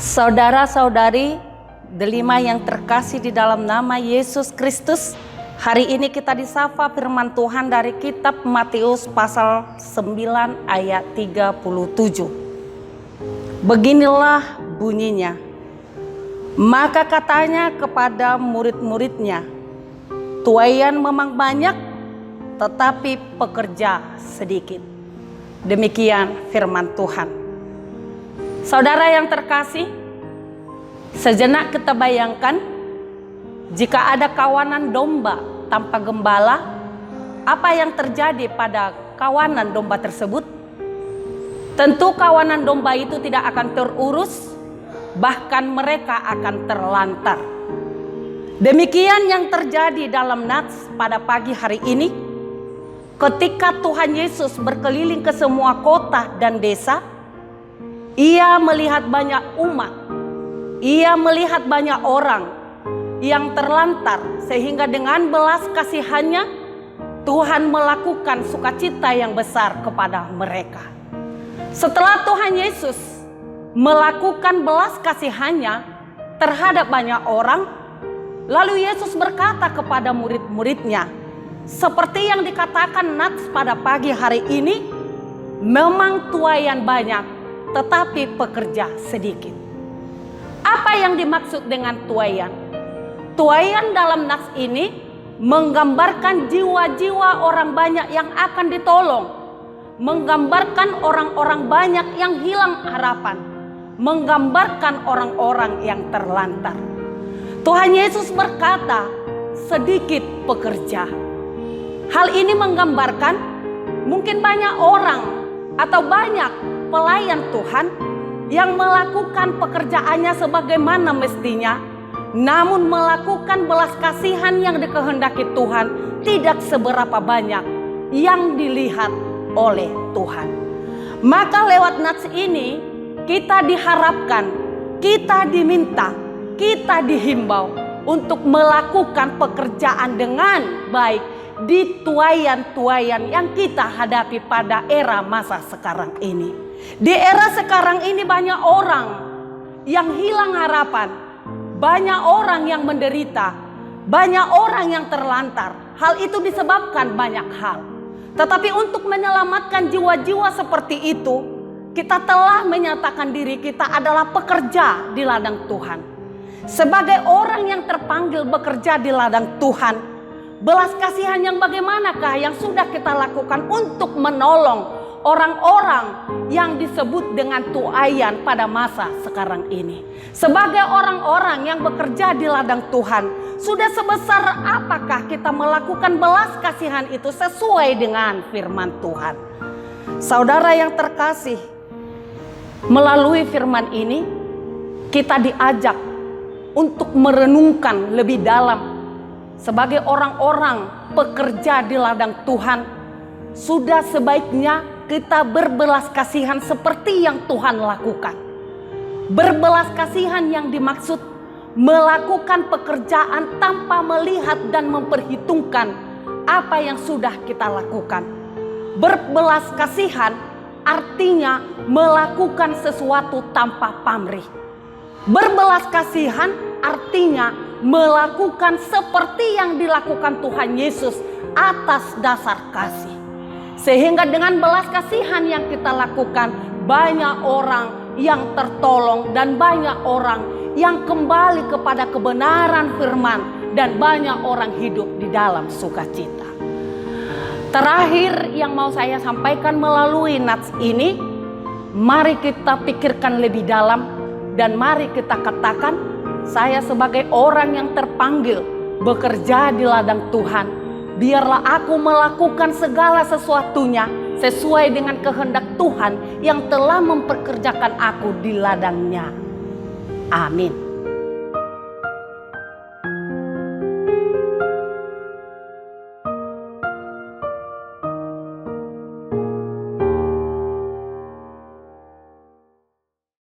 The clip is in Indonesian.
Saudara-saudari, delima yang terkasih di dalam nama Yesus Kristus, hari ini kita disapa firman Tuhan dari kitab Matius pasal 9 ayat 37. Beginilah bunyinya. Maka katanya kepada murid-muridnya, tuaian memang banyak, tetapi pekerja sedikit. Demikian firman Tuhan. Saudara yang terkasih, sejenak kita bayangkan jika ada kawanan domba tanpa gembala, apa yang terjadi pada kawanan domba tersebut? Tentu kawanan domba itu tidak akan terurus, bahkan mereka akan terlantar. Demikian yang terjadi dalam Nats pada pagi hari ini, ketika Tuhan Yesus berkeliling ke semua kota dan desa. Ia melihat banyak umat, ia melihat banyak orang yang terlantar, sehingga dengan belas kasihannya Tuhan melakukan sukacita yang besar kepada mereka. Setelah Tuhan Yesus melakukan belas kasihannya terhadap banyak orang, lalu Yesus berkata kepada murid-muridnya, seperti yang dikatakan Nats pada pagi hari ini, memang tuaian banyak, tetapi pekerja sedikit. Apa yang dimaksud dengan tuaian? Tuaian dalam Nats ini menggambarkan jiwa-jiwa orang banyak yang akan ditolong, menggambarkan orang-orang banyak yang hilang harapan, menggambarkan orang-orang yang terlantar. Tuhan Yesus berkata, sedikit pekerja. Hal ini menggambarkan mungkin banyak orang atau banyak pelayan Tuhan yang melakukan pekerjaannya sebagaimana mestinya, namun melakukan belas kasihan yang dikehendaki Tuhan tidak seberapa banyak yang dilihat oleh Tuhan. Maka lewat Nats ini kita diharapkan, kita diminta, kita dihimbau untuk melakukan pekerjaan dengan baik di tuaian-tuaian yang kita hadapi pada era masa sekarang ini. Di era sekarang ini banyak orang yang hilang harapan, banyak orang yang menderita, banyak orang yang terlantar. Hal itu disebabkan banyak hal. Tetapi untuk menyelamatkan jiwa-jiwa seperti itu, kita telah menyatakan diri kita adalah pekerja di ladang Tuhan. Sebagai orang yang terpanggil bekerja di ladang Tuhan, belas kasihan yang bagaimanakah yang sudah kita lakukan untuk menolong orang-orang yang disebut dengan tuaian pada masa sekarang ini? Sebagai orang-orang yang bekerja di ladang Tuhan, sudah sebesar apakah kita melakukan belas kasihan itu sesuai dengan firman Tuhan? Saudara yang terkasih, melalui firman ini kita diajak untuk merenungkan lebih dalam. Sebagai orang-orang pekerja di ladang Tuhan, sudah sebaiknya kita berbelas kasihan seperti yang Tuhan lakukan. Berbelas kasihan yang dimaksud melakukan pekerjaan tanpa melihat dan memperhitungkan apa yang sudah kita lakukan. Berbelas kasihan artinya melakukan sesuatu tanpa pamrih. Berbelas kasihan artinya melakukan seperti yang dilakukan Tuhan Yesus atas dasar kasih. Sehingga dengan belas kasihan yang kita lakukan, banyak orang yang tertolong dan banyak orang yang kembali kepada kebenaran firman dan banyak orang hidup di dalam sukacita. Terakhir yang mau saya sampaikan melalui Nats ini, mari kita pikirkan lebih dalam dan mari kita katakan, saya sebagai orang yang terpanggil bekerja di ladang Tuhan, biarlah aku melakukan segala sesuatunya sesuai dengan kehendak Tuhan yang telah memperkerjakan aku di ladangnya. Amin.